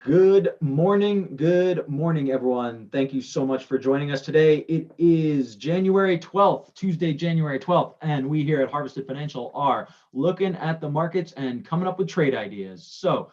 Good morning, everyone. Thank you so much for joining us today. It is January 12th, Tuesday, January 12th, and we here at Harvested Financial are looking at the markets and coming up with trade ideas. So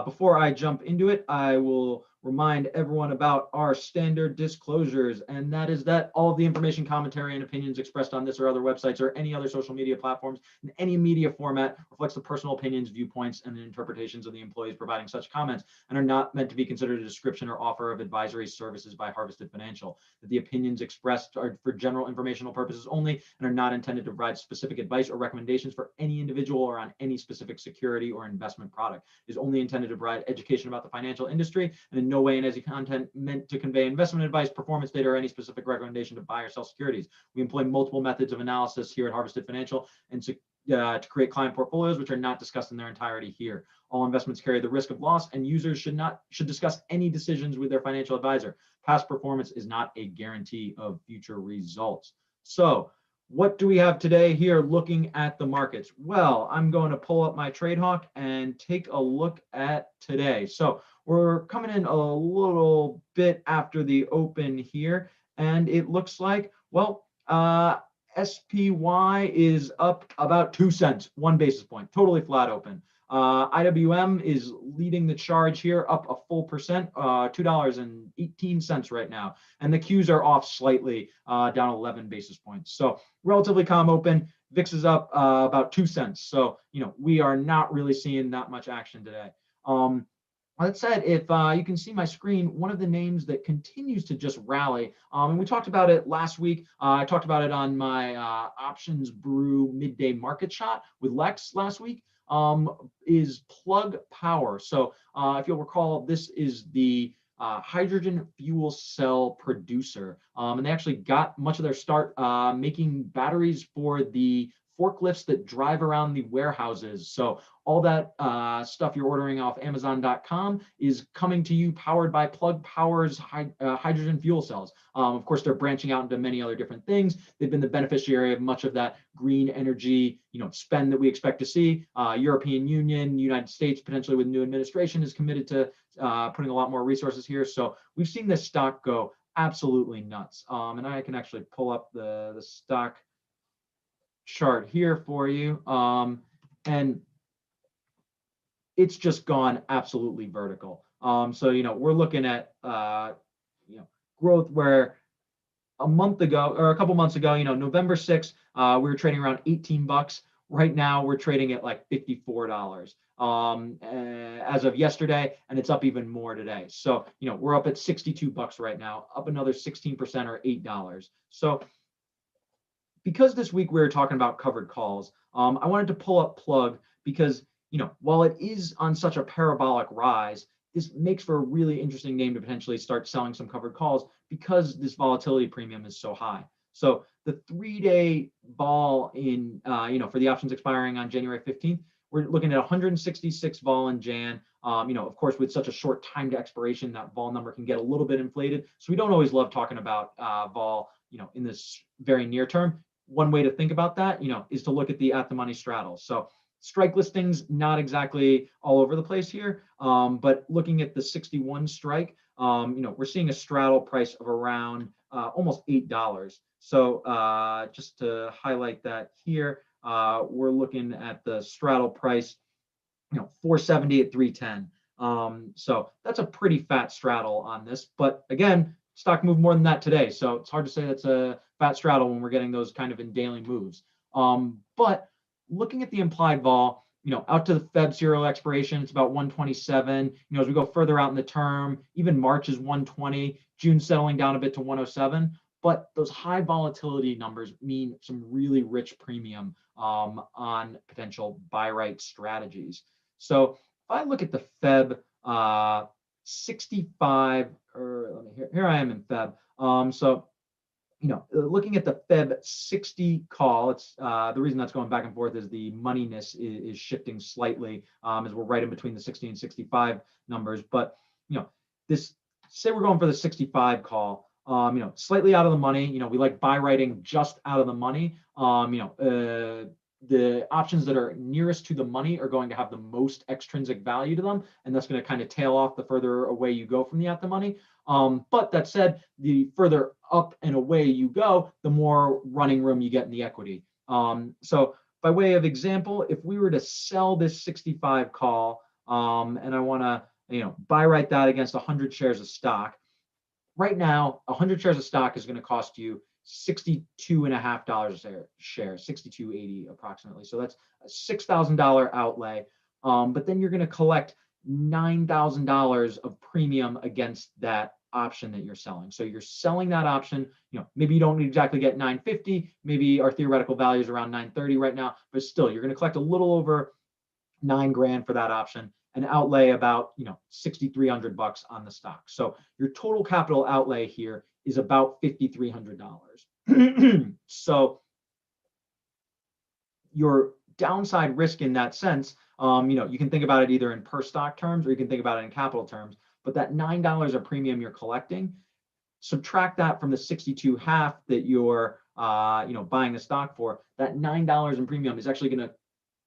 before I jump into it, I will remind everyone about our standard disclosures, and that is that all of the information, commentary, and opinions expressed on this or other websites or any other social media platforms in any media format reflects the personal opinions, viewpoints, and the interpretations of the employees providing such comments and are not meant to be considered a description or offer of advisory services by Harvested Financial. That the opinions expressed are for general informational purposes only and are not intended to provide specific advice or recommendations for any individual or on any specific security or investment product. It is only intended to provide education about the financial industry and in no way in any content meant to convey investment advice, performance data, or any specific recommendation to buy or sell securities. We employ multiple methods of analysis here at Harvested Financial and to create client portfolios, which are not discussed in their entirety here. All investments carry the risk of loss, and users should discuss any decisions with their financial advisor. Past performance is not a guarantee of future results. So, what do we have today here looking at the markets? Well, I'm going to pull up my Trade Hawk and take a look at today. So, we're coming in a little bit after the open here, and it looks like, well, SPY is up about 2 cents, 1 basis point, totally flat open. IWM is leading the charge here, up a full percent, $2.18 right now. And the Qs are off slightly, down 11 basis points. So relatively calm open. VIX is up about 2 cents. So, we are not really seeing that much action today. That said, if you can see my screen, one of the names that continues to just rally, and we talked about it last week. I talked about it on my Options Brew midday market shot with Lex last week, is Plug Power. So if you'll recall, this is the hydrogen fuel cell producer. And they actually got much of their start making batteries for the forklifts that drive around the warehouses. So all that stuff you're ordering off Amazon.com is coming to you powered by Plug Power's hydrogen fuel cells. Of course, they're branching out into many other different things. They've been the beneficiary of much of that green energy, spend that we expect to see. European Union, United States, potentially with new administration, is committed to putting a lot more resources here. So we've seen this stock go absolutely nuts. And I can actually pull up the stock chart here for you. And it's just gone absolutely vertical. So, we're looking at, growth where a month ago or a couple months ago, November 6th, we were trading around 18 bucks. Right now we're trading at like $54 as of yesterday, and it's up even more today. So, we're up at 62 bucks right now, up another 16% or $8. So because this week we were talking about covered calls, I wanted to pull up Plug because, while it is on such a parabolic rise, this makes for a really interesting name to potentially start selling some covered calls because this volatility premium is so high. So the 3-day vol in, for the options expiring on January 15th, we're looking at 166 vol in Jan. Of course, with such a short time to expiration, that vol number can get a little bit inflated. So we don't always love talking about vol, in this very near term. One way to think about that, is to look at the money straddle. So strike listings, not exactly all over the place here, but looking at the 61 strike, we're seeing a straddle price of around almost $8. So just to highlight that here, we're looking at the straddle price, 470 at 310. So that's a pretty fat straddle on this. But again, stock moved more than that today. So it's hard to say that's a fat straddle when we're getting those kind of in daily moves. But looking at the implied vol, out to the Fed serial expiration, it's about 127. As we go further out in the term, even March is 120, June settling down a bit to 107. But those high volatility numbers mean some really rich premium on potential buy right strategies. So if I look at the Feb 65, or let me here I am in Feb. So looking at the Feb 60 call, it's the reason that's going back and forth is the moneyness is shifting slightly as we're right in between the 60 and 65 numbers. But this, say we're going for the 65 call, slightly out of the money. We like buy writing just out of the money. the options that are nearest to the money are going to have the most extrinsic value to them, and that's going to kind of tail off the further away you go from the at the money. But that said, the further up and away you go, the more running room you get in the equity. So by way of example, if we were to sell this 65 call, and I want to buy right that against 100 shares of stock, right now 100 shares of stock is going to cost you $62.50 a share, $62.80 approximately. So that's a $6,000 outlay. But then you're going to collect $9,000 of premium against that option that you're selling. So you're selling that option, maybe you don't exactly get 950, maybe our theoretical value is around 930 right now, but still you're going to collect a little over $9,000 for that option and outlay about, $6,300 on the stock. So your total capital outlay here is about $5,300. So your downside risk in that sense, you can think about it either in per stock terms or you can think about it in capital terms, but that $9 of premium you're collecting, subtract that from the 62.5 that you're buying the stock for, that $9 in premium is actually going to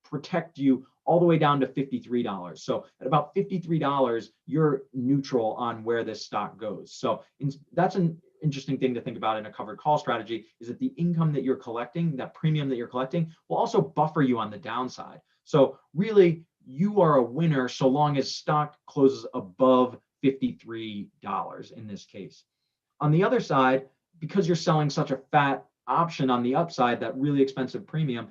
protect you all the way down to $53. So at about $53, you're neutral on where this stock goes. So that's an interesting thing to think about in a covered call strategy, is that the income that you're collecting, that premium that you're collecting, will also buffer you on the downside. So really, you are a winner so long as stock closes above $53 in this case. On the other side, because you're selling such a fat option on the upside, that really expensive premium,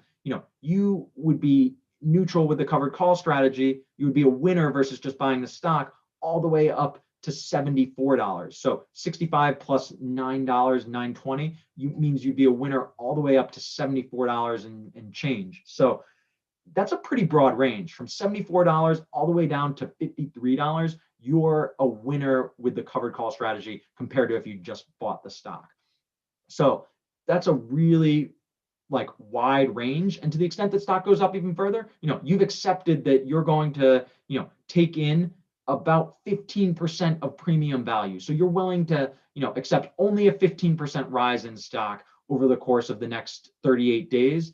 you would be neutral with the covered call strategy. You would be a winner versus just buying the stock all the way up to $74. So 65 plus $9, $9.20, means you'd be a winner all the way up to $74 and change. So that's a pretty broad range. From $74 all the way down to $53, you're a winner with the covered call strategy compared to if you just bought the stock. So that's a really wide range. And to the extent that stock goes up even further, you've accepted that you're going to, take in about 15% of premium value. So you're willing to, accept only a 15% rise in stock over the course of the next 38 days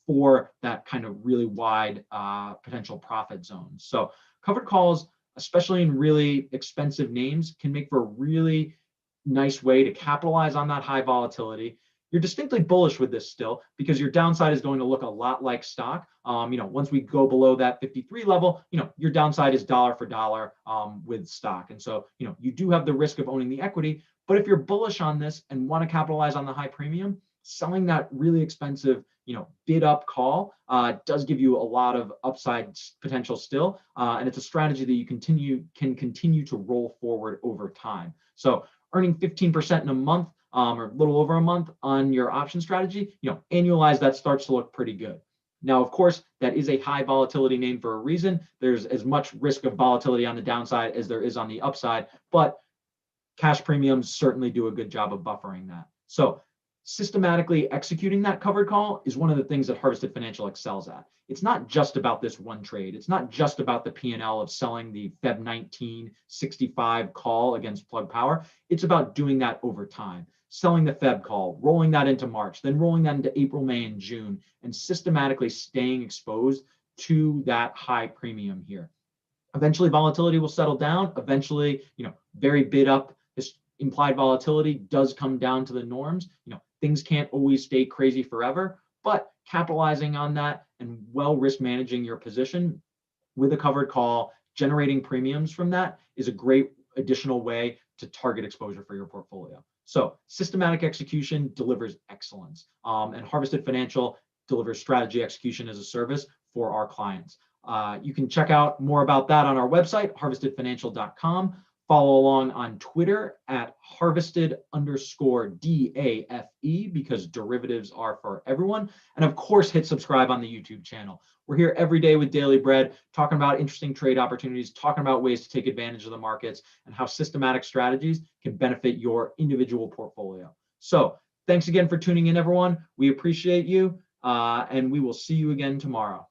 for that kind of really wide potential profit zone. So covered calls, especially in really expensive names, can make for a really nice way to capitalize on that high volatility. You're distinctly bullish with this still because your downside is going to look a lot like stock. Once we go below that 53 level, your downside is dollar for dollar with stock. And so, you do have the risk of owning the equity, but if you're bullish on this and want to capitalize on the high premium, selling that really expensive, bid up call does give you a lot of upside potential still. And it's a strategy that you can continue to roll forward over time. So earning 15% in a month, or a little over a month on your option strategy, annualize that starts to look pretty good. Now, of course, that is a high volatility name for a reason. There's as much risk of volatility on the downside as there is on the upside, but cash premiums certainly do a good job of buffering that. So systematically executing that covered call is one of the things that Harvested Financial excels at. It's not just about this one trade. It's not just about the P&L of selling the Feb 19 65 call against Plug Power. It's about doing that over time. Selling the Feb call, rolling that into March, then rolling that into April, May, and June, and systematically staying exposed to that high premium here. Eventually, volatility will settle down. Eventually, very bid up, this implied volatility does come down to the norms. Things can't always stay crazy forever, but capitalizing on that and well risk managing your position with a covered call, generating premiums from that is a great additional way to target exposure for your portfolio. So systematic execution delivers excellence, and Harvested Financial delivers strategy execution as a service for our clients. You can check out more about that on our website, harvestedfinancial.com. Follow along on Twitter at harvested_DAFE because derivatives are for everyone. And of course, hit subscribe on the YouTube channel. We're here every day with Daily Bread, talking about interesting trade opportunities, talking about ways to take advantage of the markets and how systematic strategies can benefit your individual portfolio. So thanks again for tuning in, everyone. We appreciate you, and we will see you again tomorrow.